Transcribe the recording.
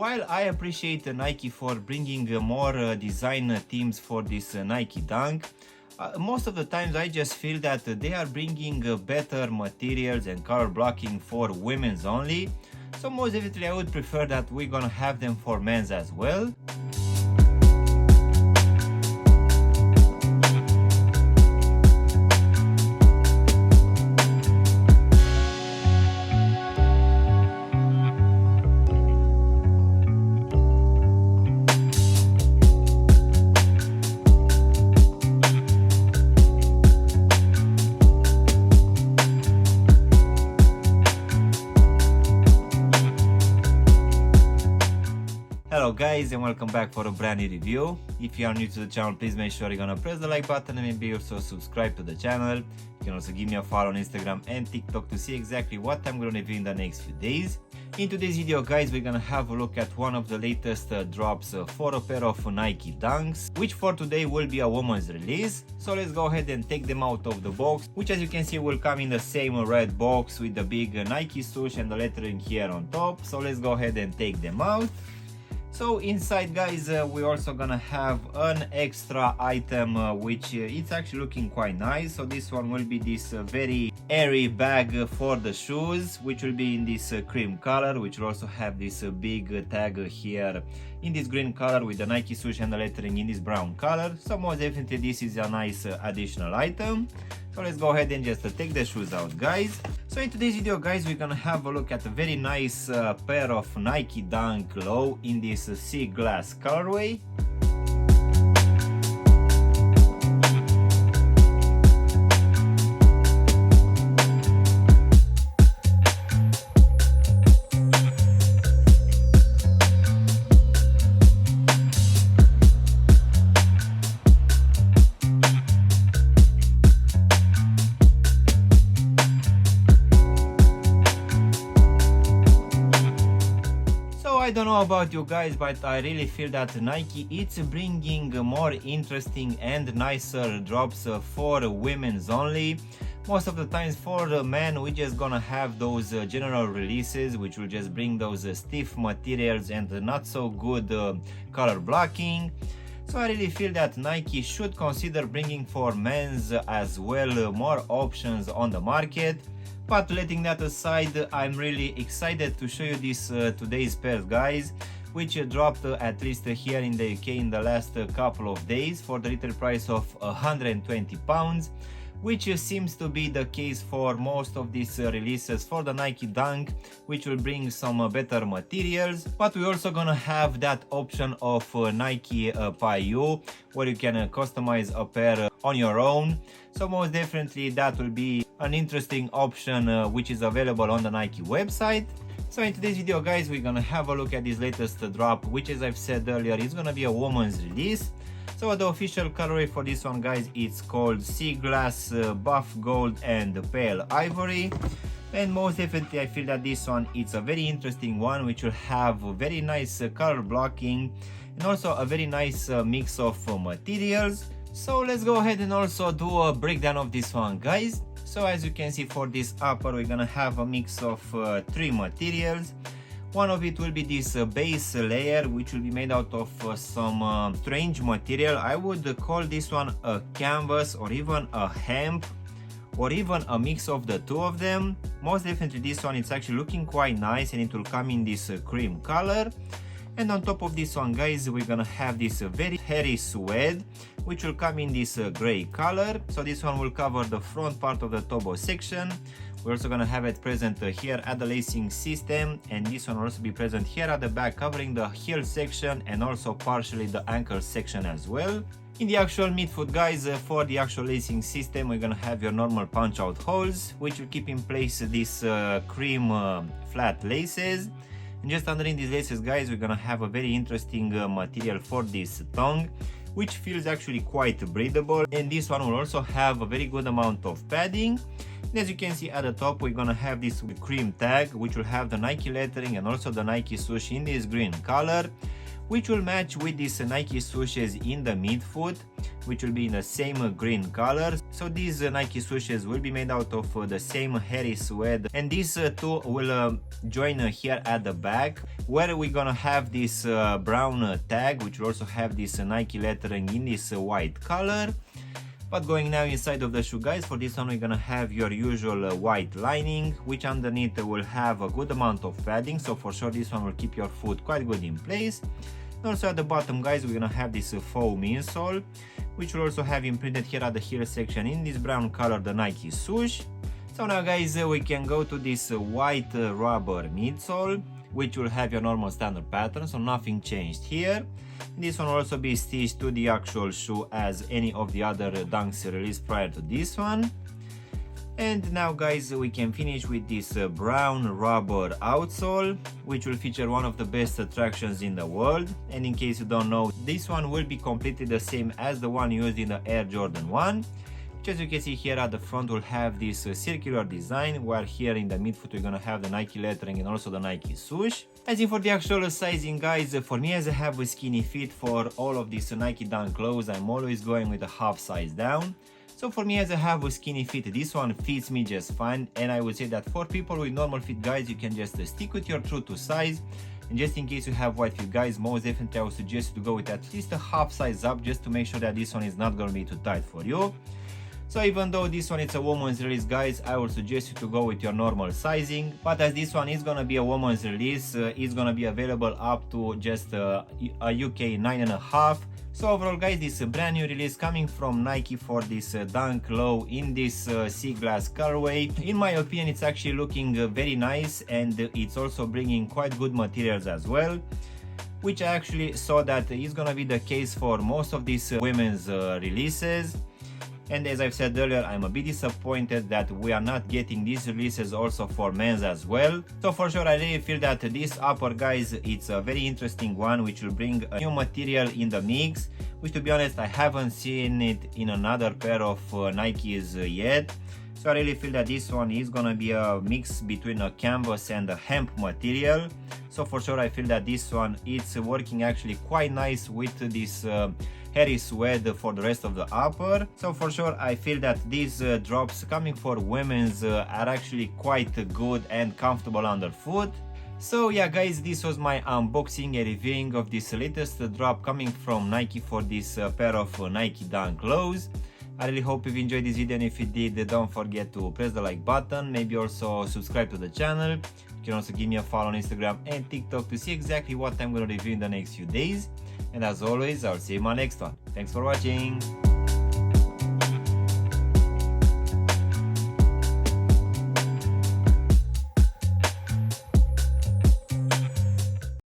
while I appreciate Nike for bringing more design themes for this Nike Dunk, most of the times I just feel that they are bringing better materials and color blocking for women's only. So most definitely I would prefer that we're gonna have them for men's as well. Hello guys and welcome back for a brand new review. If you are new to the channel, please make sure you're gonna press the like button and maybe also subscribe to the channel. You can also give me a follow on Instagram and TikTok to see exactly what I'm gonna review in the next few days. In today's video guys, we're gonna have a look at one of the latest drops for a pair of Nike Dunks, which for today will be a woman's release. So let's go ahead and take them out of the box, which as you can see will come in the same red box with the big Nike swoosh and the lettering here on top. So let's go ahead and take them out. So inside guys, we're also gonna have an extra item which it's actually looking quite nice. So this one will be this very airy bag for the shoes, which will be in this cream color, which will also have this big tag here in this green color with the Nike swoosh and the lettering in this brown color. So most definitely this is a nice additional item. So let's go ahead and just take the shoes out guys. So in today's video guys, we're gonna have a look at a very nice pair of Nike Dunk Low in this sea glass colorway. I don't know about you guys, but I really feel that Nike is bringing more interesting and nicer drops for women's only. Most of the times for the men, we just gonna have those general releases which will just bring those stiff materials and not so good color blocking. So I really feel that Nike should consider bringing for men's as well more options on the market. But letting that aside, I'm really excited to show you this today's pairs guys, which dropped at least here in the UK in the last couple of days for the retail price of £120, which seems to be the case for most of these releases for the Nike Dunk, which will bring some better materials. But we're also gonna have that option of Nike PiU, where you can customize a pair on your own. So most definitely that will be an interesting option which is available on the Nike website. So in today's video guys, we're gonna have a look at this latest drop, which as I've said earlier is gonna be a woman's release. So the official colorway for this one guys, it's called Sea Glass, Buff Gold and Pale Ivory. And most definitely I feel that this one it's a very interesting one, which will have very nice color blocking and also a very nice mix of materials. So let's go ahead and also do a breakdown of this one guys. So as you can see, for this upper we're gonna have a mix of three materials. One of it will be this base layer, which will be made out of some strange material. I would call this one a canvas or even a hemp or even a mix of the two of them. Most definitely this one it's actually looking quite nice and it will come in this cream color. And on top of this one guys, we're gonna have this very hairy suede, which will come in this gray color. So this one will cover the front part of the tobo section. We're also gonna have it present here at the lacing system, and this one will also be present here at the back, covering the heel section and also partially the ankle section as well. In the actual midfoot guys, for the actual lacing system, we're gonna have your normal punch out holes, which will keep in place these cream flat laces. And just underneath these laces guys, we're gonna have a very interesting material for this tongue, which feels actually quite breathable, and this one will also have a very good amount of padding. And as you can see at the top, we're gonna have this cream tag, which will have the Nike lettering and also the Nike swoosh in this green color, which will match with these Nike swooshes in the midfoot, which will be in the same green color. So these Nike swooshes will be made out of the same hairy suede, and these two will join here at the back, where we're gonna have this brown tag, which will also have this Nike lettering in this white color. But going now inside of the shoe, guys, for this one we're gonna have your usual white lining, which underneath will have a good amount of padding, so for sure this one will keep your foot quite good in place. And also at the bottom, guys, we're gonna have this foam insole, which will also have imprinted here at the heel section in this brown color the Nike swoosh. So now, guys, we can go to this white rubber midsole, which will have your normal standard pattern, so nothing changed here. This one will also be stitched to the actual shoe as any of the other Dunks released prior to this one. And now, guys, we can finish with this brown rubber outsole, which will feature one of the best attractions in the world. And in case you don't know, this one will be completely the same as the one used in the Air Jordan 1. Which, as you can see here at the front, will have this circular design, where here in the midfoot we're gonna have the Nike lettering and also the Nike swoosh. As in for the actual sizing, guys, for me, as I have a skinny feet, for all of these Nike Dunk Lows I'm always going with a half size down. So for me, as I have a skinny feet, this one fits me just fine, and I would say that for people with normal feet, guys, you can just stick with your true to size. And just in case you have wide feet, guys, most definitely I would suggest you to go with at least a half size up, just to make sure that this one is not gonna be too tight for you. So even though this one is a woman's release, guys, I would suggest you to go with your normal sizing. But as this one is gonna be a woman's release, it's gonna be available up to just a UK 9.5. So overall, guys, this is a brand new release coming from Nike for this Dunk Low in this sea glass colorway. In my opinion, it's actually looking very nice, and it's also bringing quite good materials as well, which I actually saw that is gonna be the case for most of these women's releases. And as I've said earlier, I'm a bit disappointed that we are not getting these releases also for men's as well. So for sure, I really feel that this upper, guys, it's a very interesting one, which will bring a new material in the mix, which, to be honest, I haven't seen it in another pair of Nikes yet. So I really feel that this one is gonna be a mix between a canvas and a hemp material. So for sure, I feel that this one, it's working actually quite nice with this hairy suede for the rest of the upper. So for sure, I feel that these drops coming for women's are actually quite good and comfortable underfoot. So yeah, guys, this was my unboxing and reviewing of this latest drop coming from Nike for this pair of Nike Dunk Lows. I really hope you've enjoyed this video, and if you did, don't forget to press the like button, maybe also subscribe to the channel. You can also give me a follow on Instagram and TikTok to see exactly what I'm going to review in the next few days. And as always, I'll see you in my next one. Thanks for watching.